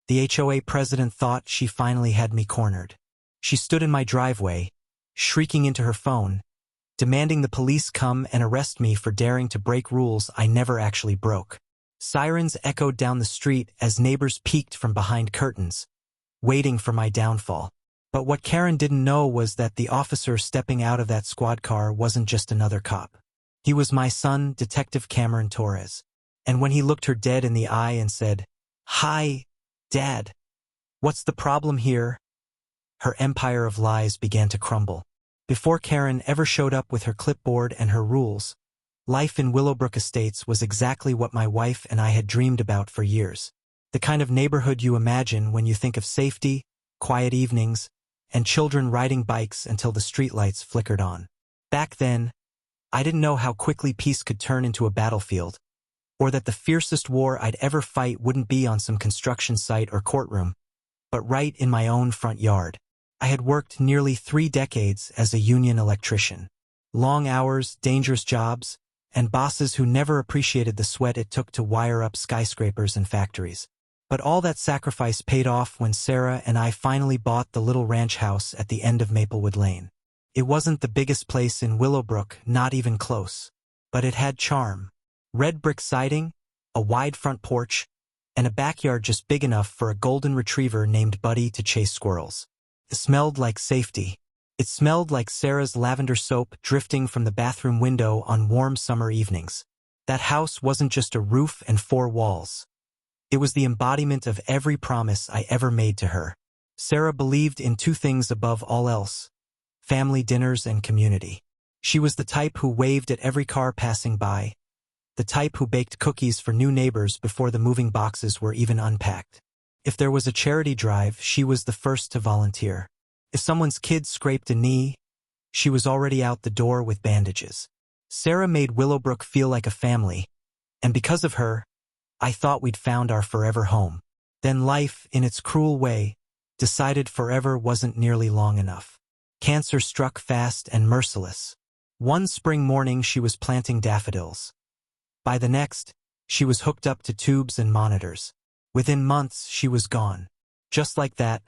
The HOA president thought she finally had me cornered. She stood in my driveway, shrieking into her phone, demanding the police come and arrest me for daring to break rules I never actually broke. Sirens echoed down the street as neighbors peeked from behind curtains, waiting for my downfall. But what Karen didn't know was that the officer stepping out of that squad car wasn't just another cop. He was my son, Detective Cameron Torres. And when he looked her dead in the eye and said, "Hi, Dad. What's the problem here?" her empire of lies began to crumble. Before Karen ever showed up with her clipboard and her rules, life in Willowbrook Estates was exactly what my wife and I had dreamed about for years. The kind of neighborhood you imagine when you think of safety, quiet evenings, and children riding bikes until the streetlights flickered on. Back then, I didn't know how quickly peace could turn into a battlefield, or that the fiercest war I'd ever fight wouldn't be on some construction site or courtroom, but right in my own front yard. I had worked nearly 3 decades as a union electrician. Long hours, dangerous jobs, and bosses who never appreciated the sweat it took to wire up skyscrapers and factories. But all that sacrifice paid off when Sarah and I finally bought the little ranch house at the end of Maplewood Lane. It wasn't the biggest place in Willowbrook, not even close. But it had charm. Red brick siding, a wide front porch, and a backyard just big enough for a golden retriever named Buddy to chase squirrels. It smelled like safety. It smelled like Sarah's lavender soap drifting from the bathroom window on warm summer evenings. That house wasn't just a roof and 4 walls. It was the embodiment of every promise I ever made to her. Sarah believed in 2 things above all else: family dinners and community. She was the type who waved at every car passing by, the type who baked cookies for new neighbors before the moving boxes were even unpacked. If there was a charity drive, she was the first to volunteer. If someone's kid scraped a knee, she was already out the door with bandages. Sarah made Willowbrook feel like a family, and because of her, I thought we'd found our forever home. Then life, in its cruel way, decided forever wasn't nearly long enough. Cancer struck fast and merciless. One spring morning she was planting daffodils. By the next, she was hooked up to tubes and monitors. Within months, she was gone. Just like that,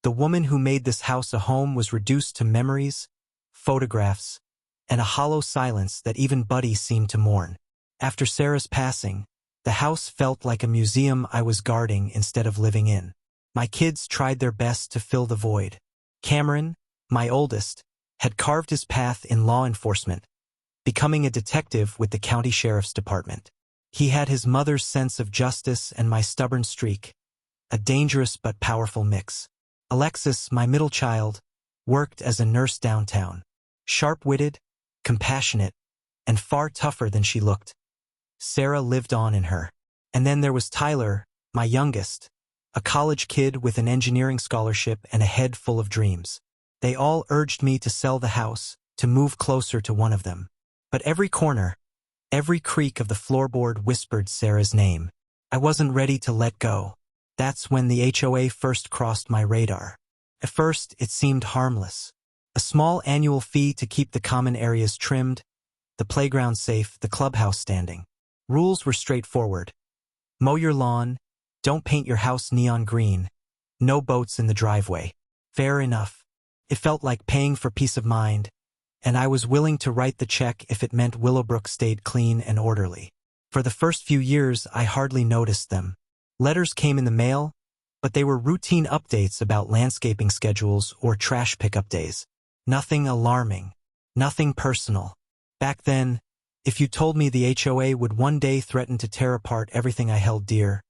the woman who made this house a home was reduced to memories, photographs, and a hollow silence that even Buddy seemed to mourn. After Sarah's passing, the house felt like a museum I was guarding instead of living in. My kids tried their best to fill the void. Cameron, my oldest, had carved his path in law enforcement, becoming a detective with the county sheriff's department. He had his mother's sense of justice and my stubborn streak, a dangerous but powerful mix. Alexis, my middle child, worked as a nurse downtown. Sharp-witted, compassionate, and far tougher than she looked. Sarah lived on in her. And then there was Tyler, my youngest, a college kid with an engineering scholarship and a head full of dreams. They all urged me to sell the house, to move closer to one of them. But every corner, every creak of the floorboard whispered Sarah's name. I wasn't ready to let go. That's when the HOA first crossed my radar. At first, it seemed harmless. A small annual fee to keep the common areas trimmed, the playground safe, the clubhouse standing. Rules were straightforward. Mow your lawn, don't paint your house neon green, no boats in the driveway. Fair enough. It felt like paying for peace of mind, and I was willing to write the check if it meant Willowbrook stayed clean and orderly. For the first few years, I hardly noticed them. Letters came in the mail, but they were routine updates about landscaping schedules or trash pickup days. Nothing alarming, nothing personal. Back then, if you told me the HOA would one day threaten to tear apart everything I held dear,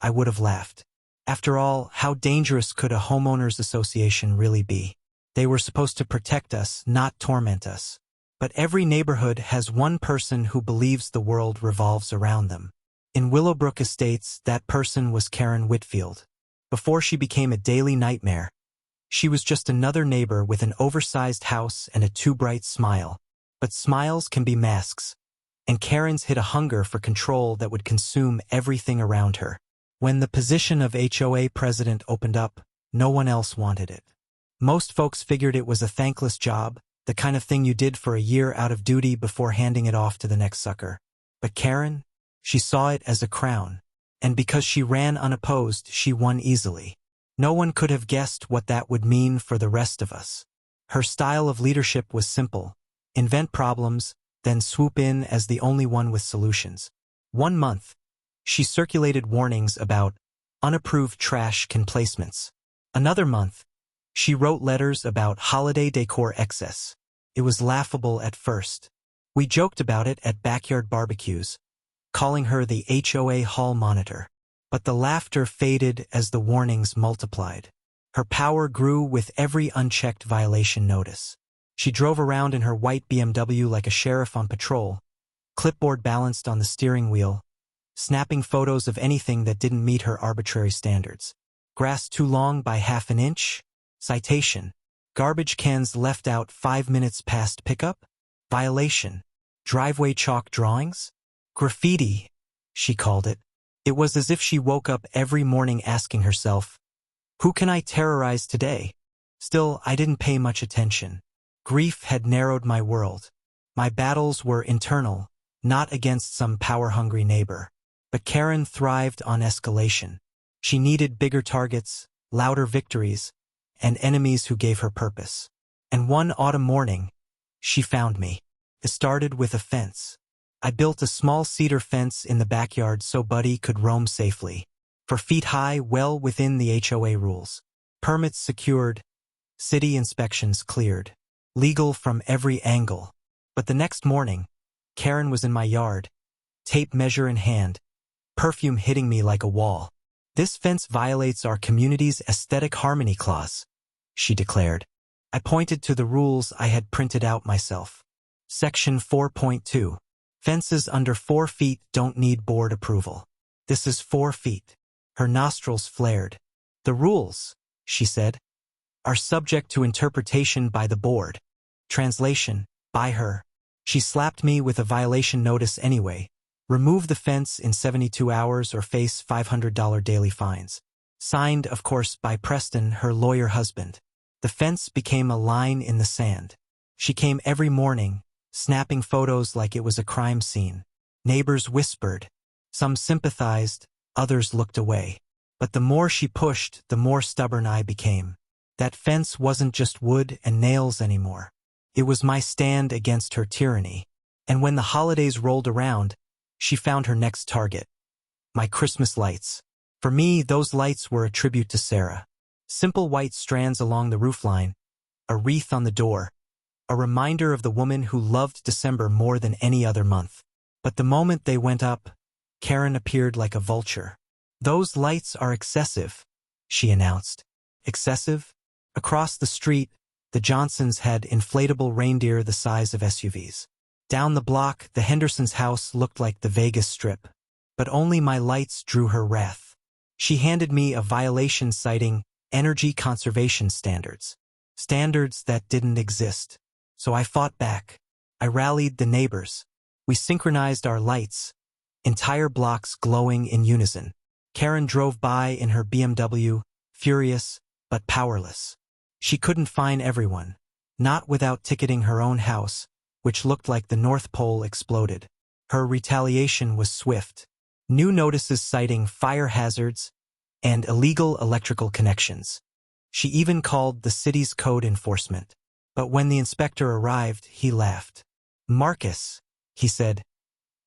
I would have laughed. After all, how dangerous could a homeowners association really be? They were supposed to protect us, not torment us. But every neighborhood has one person who believes the world revolves around them. In Willowbrook Estates, that person was Karen Whitfield. Before she became a daily nightmare, she was just another neighbor with an oversized house and a too bright smile. But smiles can be masks, and Karen's hid a hunger for control that would consume everything around her. When the position of HOA president opened up, no one else wanted it. Most folks figured it was a thankless job, the kind of thing you did for a year out of duty before handing it off to the next sucker. But Karen, she saw it as a crown. And because she ran unopposed, she won easily. No one could have guessed what that would mean for the rest of us. Her style of leadership was simple: invent problems, then swoop in as the only one with solutions. 1 month, she circulated warnings about unapproved trash can placements. Another month, she wrote letters about holiday decor excess. It was laughable at first. We joked about it at backyard barbecues, calling her the HOA hall monitor. But the laughter faded as the warnings multiplied. Her power grew with every unchecked violation notice. She drove around in her white BMW like a sheriff on patrol, clipboard balanced on the steering wheel, snapping photos of anything that didn't meet her arbitrary standards. Grass too long by half an inch? Citation. Garbage cans left out 5 minutes past pickup? Violation. Driveway chalk drawings? Graffiti, she called it. It was as if she woke up every morning asking herself, "Who can I terrorize today?" Still, I didn't pay much attention. Grief had narrowed my world. My battles were internal, not against some power-hungry neighbor. But Karen thrived on escalation. She needed bigger targets, louder victories, and enemies who gave her purpose. And one autumn morning, she found me. It started with a fence. I built a small cedar fence in the backyard so Buddy could roam safely. 4 feet high, well within the HOA rules. Permits secured, city inspections cleared. Legal from every angle. But the next morning, Karen was in my yard, tape measure in hand, perfume hitting me like a wall. "This fence violates our community's aesthetic harmony clause," she declared. I pointed to the rules I had printed out myself. Section 4.2. Fences under 4 feet don't need board approval. This is 4 feet. Her nostrils flared. "The rules," she said, "are subject to interpretation by the board. Translation, by her." She slapped me with a violation notice anyway. Remove the fence in 72 hours or face $500 daily fines. Signed, of course, by Preston, her lawyer husband. The fence became a line in the sand. She came every morning, snapping photos like it was a crime scene. Neighbors whispered. Some sympathized, others looked away. But the more she pushed, the more stubborn I became. That fence wasn't just wood and nails anymore. It was my stand against her tyranny. And when the holidays rolled around, she found her next target. My Christmas lights. For me, those lights were a tribute to Sarah. Simple white strands along the roofline, a wreath on the door, a reminder of the woman who loved December more than any other month. But the moment they went up, Karen appeared like a vulture. "Those lights are excessive," she announced. Excessive? Across the street, the Johnsons had inflatable reindeer the size of SUVs. Down the block, the Hendersons' house looked like the Vegas Strip. But only my lights drew her wrath. She handed me a violation citing energy conservation standards. Standards that didn't exist. So I fought back. I rallied the neighbors. We synchronized our lights, entire blocks glowing in unison. Karen drove by in her BMW, furious but powerless. She couldn't fine everyone, not without ticketing her own house, which looked like the North Pole exploded. Her retaliation was swift. New notices citing fire hazards and illegal electrical connections. She even called the city's code enforcement. But when the inspector arrived, he laughed. "Marcus," he said,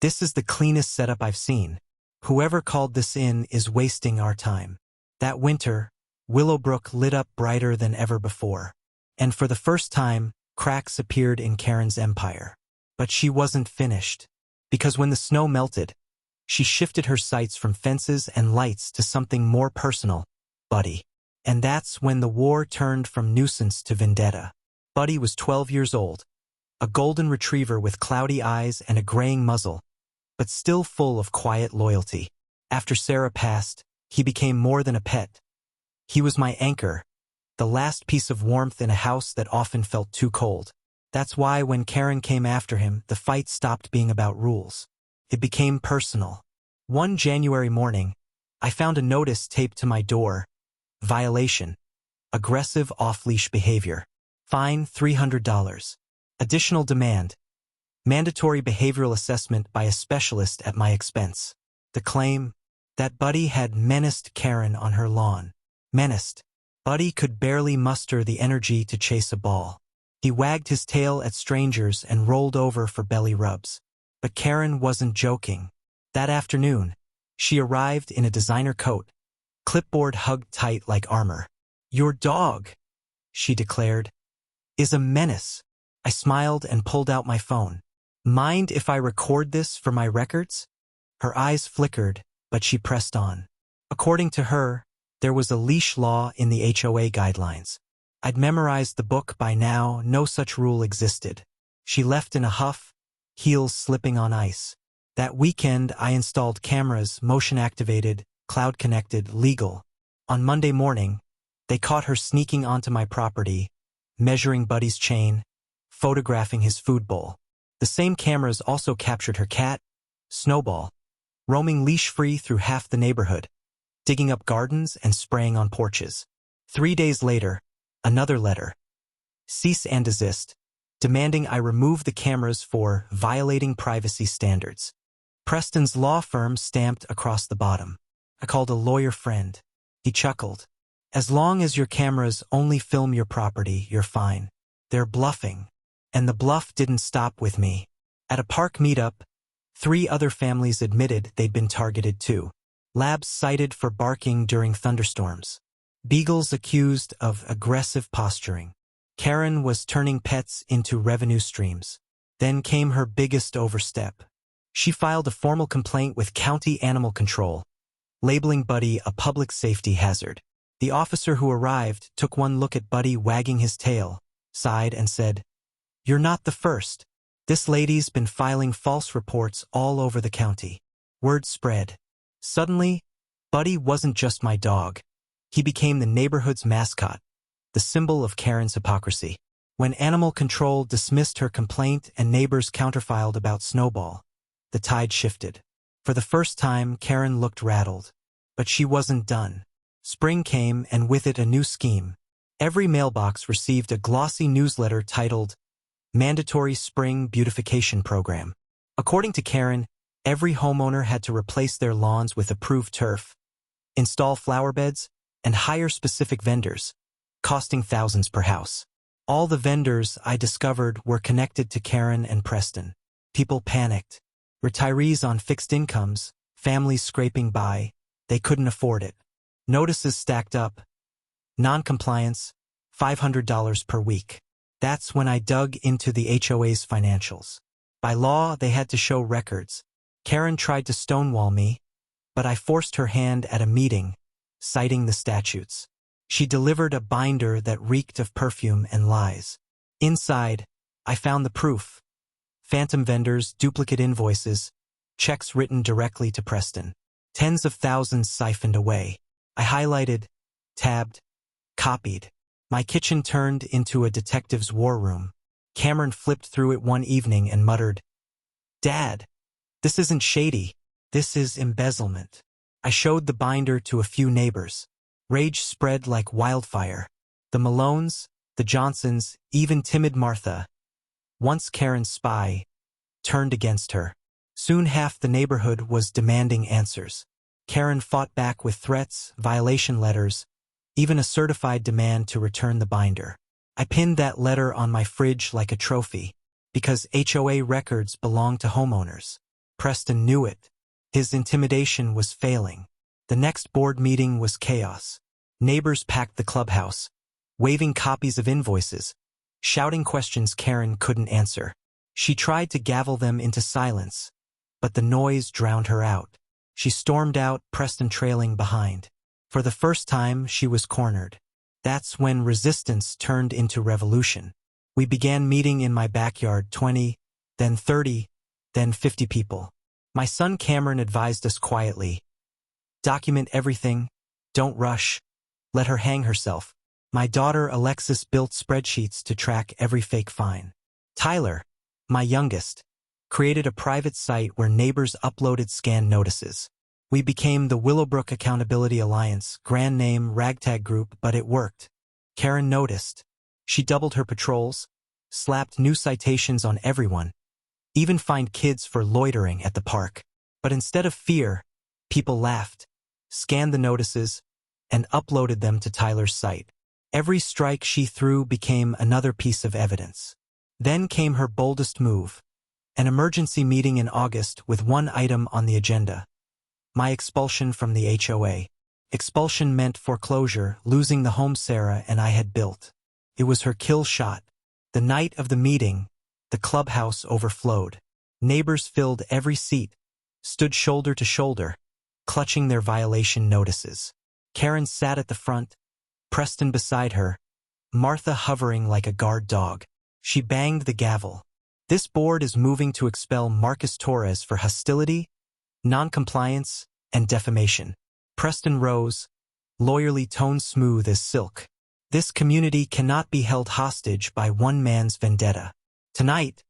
"this is the cleanest setup I've seen. Whoever called this in is wasting our time." That winter, Willowbrook lit up brighter than ever before. And for the first time, cracks appeared in Karen's empire. But she wasn't finished. Because when the snow melted, she shifted her sights from fences and lights to something more personal, Buddy. And that's when the war turned from nuisance to vendetta. Buddy was 12 years old, a golden retriever with cloudy eyes and a graying muzzle, but still full of quiet loyalty. After Sarah passed, he became more than a pet. He was my anchor, the last piece of warmth in a house that often felt too cold. That's why when Karen came after him, the fight stopped being about rules. It became personal. One January morning, I found a notice taped to my door. Violation. Aggressive off-leash behavior. Fine $300. Additional demand. Mandatory behavioral assessment by a specialist at my expense. The claim? that Buddy had menaced Karen on her lawn. Menaced. Buddy could barely muster the energy to chase a ball. He wagged his tail at strangers and rolled over for belly rubs. But Karen wasn't joking. That afternoon, she arrived in a designer coat, clipboard hugged tight like armor. "Your dog," she declared, "is a menace." I smiled and pulled out my phone. "Mind if I record this for my records?" Her eyes flickered, but she pressed on. According to her, there was a leash law in the HOA guidelines. I'd memorized the book by now, no such rule existed. She left in a huff, heels slipping on ice. That weekend, I installed cameras, motion-activated, cloud-connected, legal. On Monday morning, they caught her sneaking onto my property, measuring Buddy's chain, photographing his food bowl. The same cameras also captured her cat, Snowball, roaming leash-free through half the neighborhood, digging up gardens and spraying on porches. 3 days later, another letter. Cease and desist, demanding I remove the cameras for violating privacy standards. Preston's law firm stamped across the bottom. I called a lawyer friend. He chuckled. "As long as your cameras only film your property, you're fine. They're bluffing." And the bluff didn't stop with me. At a park meetup, 3 other families admitted they'd been targeted too. Labs cited for barking during thunderstorms. Beagles accused of aggressive posturing. Karen was turning pets into revenue streams. Then came her biggest overstep. She filed a formal complaint with County Animal Control, labeling Buddy a public safety hazard. The officer who arrived took one look at Buddy wagging his tail, sighed and said, "You're not the first. This lady's been filing false reports all over the county." Word spread. Suddenly, Buddy wasn't just my dog. He became the neighborhood's mascot, the symbol of Karen's hypocrisy. When Animal Control dismissed her complaint and neighbors counterfiled about Snowball, the tide shifted. For the first time, Karen looked rattled. But she wasn't done. Spring came, and with it a new scheme. Every mailbox received a glossy newsletter titled Mandatory Spring Beautification Program. According to Karen, every homeowner had to replace their lawns with approved turf, install flower beds, and hire specific vendors, costing thousands per house. All the vendors, I discovered, were connected to Karen and Preston. People panicked. Retirees on fixed incomes, families scraping by, they couldn't afford it. Notices stacked up. Non-compliance, $500 per week. That's when I dug into the HOA's financials. By law, they had to show records. Karen tried to stonewall me, but I forced her hand at a meeting, citing the statutes. She delivered a binder that reeked of perfume and lies. Inside, I found the proof. Phantom vendors, duplicate invoices, checks written directly to Preston. Tens of thousands siphoned away. I highlighted, tabbed, copied. My kitchen turned into a detective's war room. Cameron flipped through it one evening and muttered, "Dad, this isn't shady. This is embezzlement." I showed the binder to a few neighbors. Rage spread like wildfire. The Malones, the Johnsons, even timid Martha, once Karen's spy, turned against her. Soon half the neighborhood was demanding answers. Karen fought back with threats, violation letters, even a certified demand to return the binder. I pinned that letter on my fridge like a trophy, because HOA records belong to homeowners. Preston knew it. His intimidation was failing. The next board meeting was chaos. Neighbors packed the clubhouse, waving copies of invoices, shouting questions Karen couldn't answer. She tried to gavel them into silence, but the noise drowned her out. She stormed out, Preston trailing behind. For the first time, she was cornered. That's when resistance turned into revolution. We began meeting in my backyard, 20, then 30, then 50 people. My son Cameron advised us quietly, "Document everything, don't rush, let her hang herself." My daughter Alexis built spreadsheets to track every fake fine. Tyler, my youngest, created a private site where neighbors uploaded scanned notices. We became the Willowbrook Accountability Alliance, grand name, ragtag group, but it worked. Karen noticed. She doubled her patrols, slapped new citations on everyone, even fined kids for loitering at the park. But instead of fear, people laughed. scanned the notices, and uploaded them to Tyler's site. Every strike she threw became another piece of evidence. Then came her boldest move, an emergency meeting in August with one item on the agenda: my expulsion from the HOA. Expulsion meant foreclosure, losing the home Sarah and I had built. It was her kill shot. The night of the meeting, the clubhouse overflowed. Neighbors filled every seat, stood shoulder to shoulder, clutching their violation notices. Karen sat at the front, Preston beside her, Martha hovering like a guard dog. She banged the gavel. This board is moving to expel Marcus Torres for hostility, non-compliance, and defamation. Preston rose, lawyerly tone smooth as silk. This community cannot be held hostage by one man's vendetta. Tonight,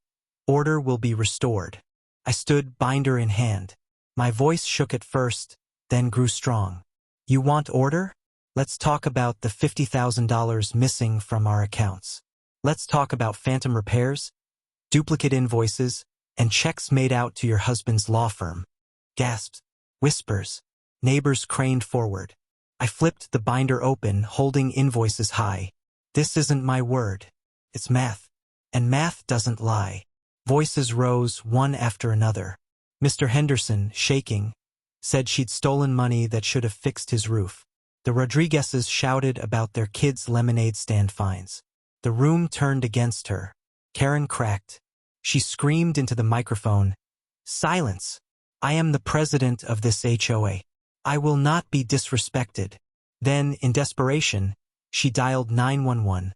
order will be restored. I stood binder in hand. My voice shook at first, then grew strong. You want order? Let's talk about the $50,000 missing from our accounts. Let's talk about phantom repairs, duplicate invoices, and checks made out to your husband's law firm. Gasps, whispers. Neighbors craned forward. I flipped the binder open, holding invoices high. This isn't my word. It's math. And math doesn't lie. Voices rose one after another. Mr. Henderson, shaking, said she'd stolen money that should have fixed his roof. The Rodriguezes shouted about their kids' lemonade stand fines. The room turned against her. Karen cracked. She screamed into the microphone, "Silence! I am the president of this HOA. I will not be disrespected." Then, in desperation, she dialed 911,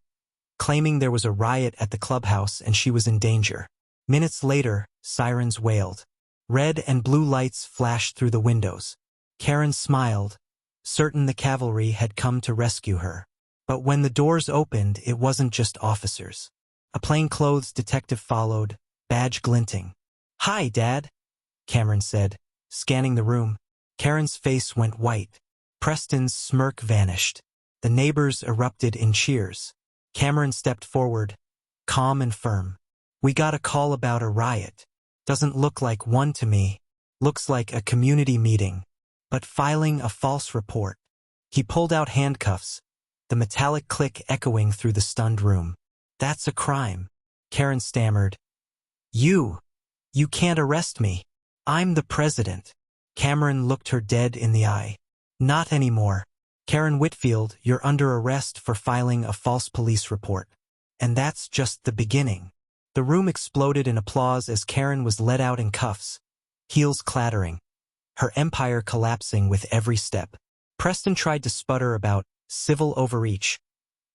claiming there was a riot at the clubhouse and she was in danger. Minutes later, sirens wailed. Red and blue lights flashed through the windows. Karen smiled, certain the cavalry had come to rescue her. But when the doors opened, it wasn't just officers. A plainclothes detective followed, badge glinting. "Hi, Dad," Cameron said, scanning the room. Karen's face went white. Preston's smirk vanished. The neighbors erupted in cheers. Cameron stepped forward, calm and firm. "We got a call about a riot. Doesn't look like one to me. Looks like a community meeting. But filing a false report." He pulled out handcuffs, the metallic click echoing through the stunned room. "That's a crime," Karen stammered. You can't arrest me. I'm the president." Cameron looked her dead in the eye. "Not anymore. Karen Whitfield, you're under arrest for filing a false police report. And that's just the beginning." The room exploded in applause as Karen was led out in cuffs, heels clattering, her empire collapsing with every step. Preston tried to sputter about civil overreach,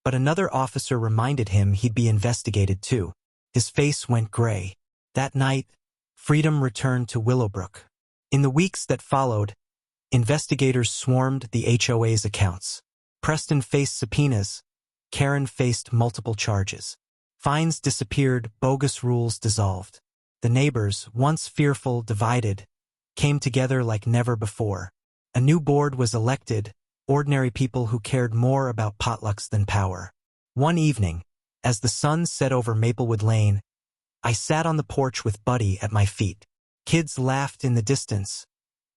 but another officer reminded him he'd be investigated too. His face went gray. That night, freedom returned to Willowbrook. In the weeks that followed, investigators swarmed the HOA's accounts. Preston faced subpoenas. Karen faced multiple charges. Fines disappeared, bogus rules dissolved. The neighbors, once fearful, divided, came together like never before. A new board was elected, ordinary people who cared more about potlucks than power. One evening, as the sun set over Maplewood Lane, I sat on the porch with Buddy at my feet. Kids laughed in the distance,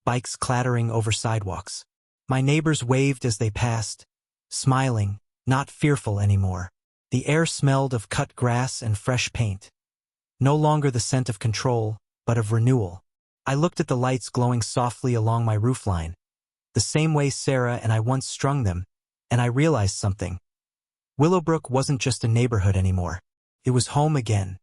bikes clattering over sidewalks. My neighbors waved as they passed, smiling, not fearful anymore. The air smelled of cut grass and fresh paint. No longer the scent of control, but of renewal. I looked at the lights glowing softly along my roofline, the same way Sarah and I once strung them, and I realized something. Willowbrook wasn't just a neighborhood anymore. It was home again.